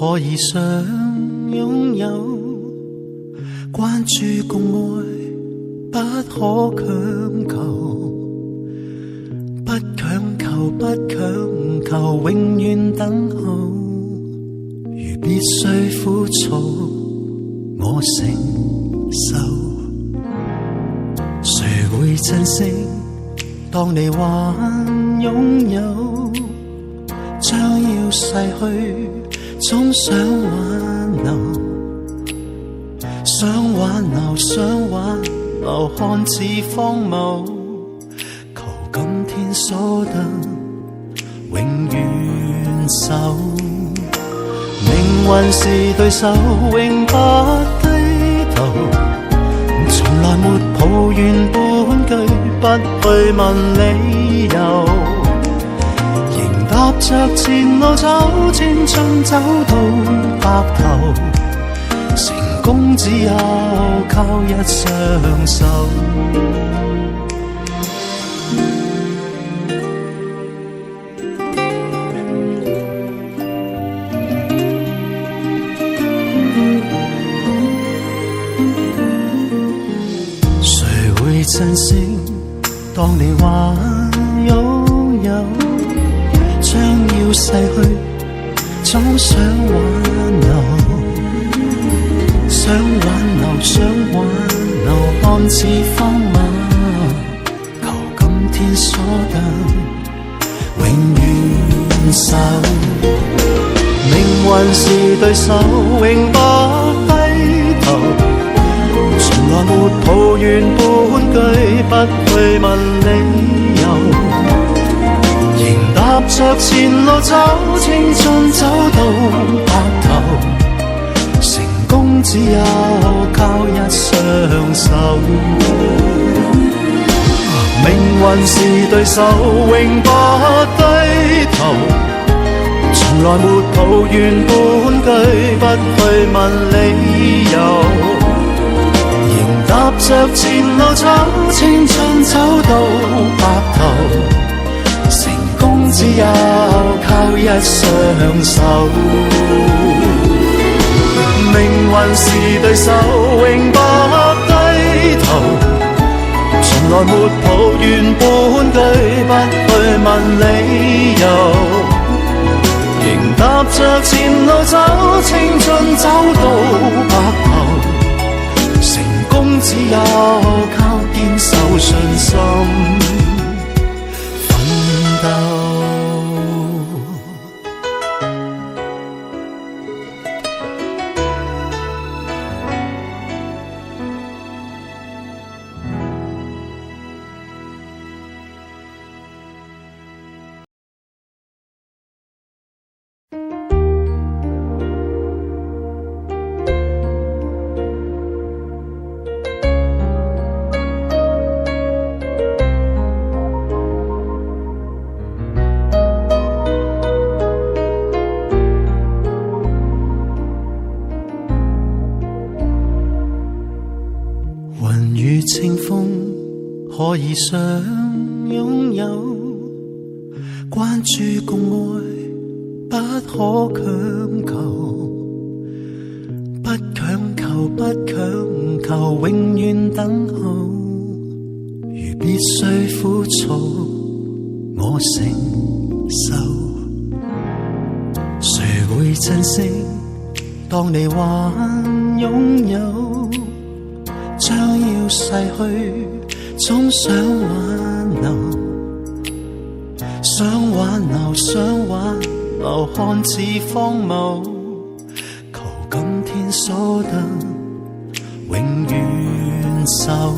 可以想擁有，關注共愛不可強求，不強求不強求，永遠等候。如必須苦楚，我承受。誰會珍惜？當你還擁有，將要逝去，總想挽留，想挽留，想挽留，看似荒謬，求今天所得永遠守。命運是對手，永不低頭，從來沒抱怨半句，不去問理由，仍踏着前路走，青春走到白頭，成功只有靠一雙手。珍惜，當你還擁有，將要逝去，總想挽留，想挽留，想挽留，看似荒謬，求今天所得永遠守。命運是對手，永不低頭，從來沒抱怨半句，不去問理由，仍踏着前路走，青春走到白頭，成功只有靠一雙手。命運是對手，永不低頭，從來沒抱怨半句，不去問理由，踏着前路走，青春走到白頭，成功只有靠一雙手。命運是對手，永不低頭，從來沒抱怨半句，不去問理由，仍踏着前路走，青春走到白頭，只有靠堅守信心奮鬥。清風可以想擁有，關注共愛不可強求，不強求不強求，永遠等候。如必須苦楚，我承受。誰會珍惜？當你還擁有，將要逝去，總想挽留，想挽留，想挽留，看似荒謬，求今天所得永遠守。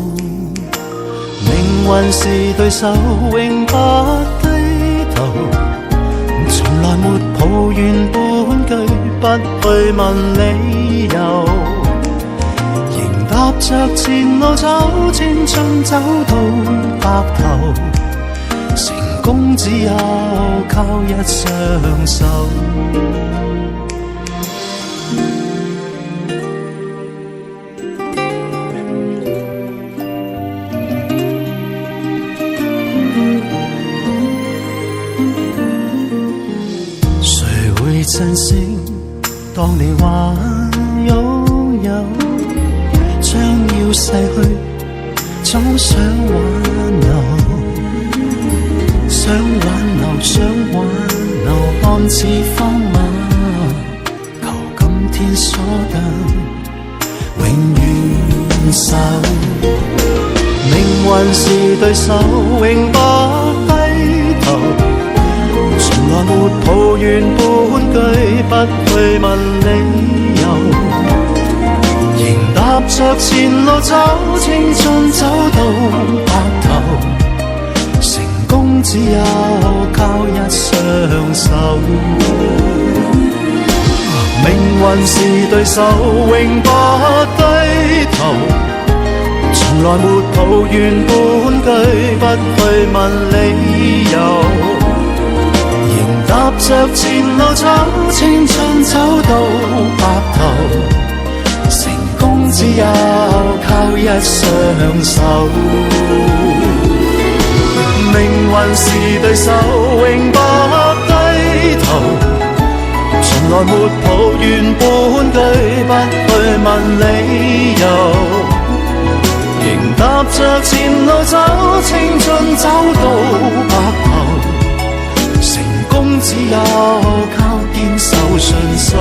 命運是對手，永不低頭，從來沒抱怨半句，不去問理由，踏着前路走，青春走到白頭，成功只有靠一雙手。誰會珍惜？當你話擁有，將要逝去，總想挽留，想挽留，想挽留，看似荒謬，求今天所得永遠守。命運是對手，永不低頭，從來沒抱怨半句，不去問理由，仍踏着前路走，青春走到白頭，成功只有靠一雙手。命運是對手，永不低頭，從來沒抱怨半句，不去問理由，仍踏着前路走，青春走到白頭，成功只有靠一雙手。命運是對手，永不低頭，從來沒抱怨半句，不去問理由，仍踏着前路走，青春走到白頭，成功只有靠堅守信心。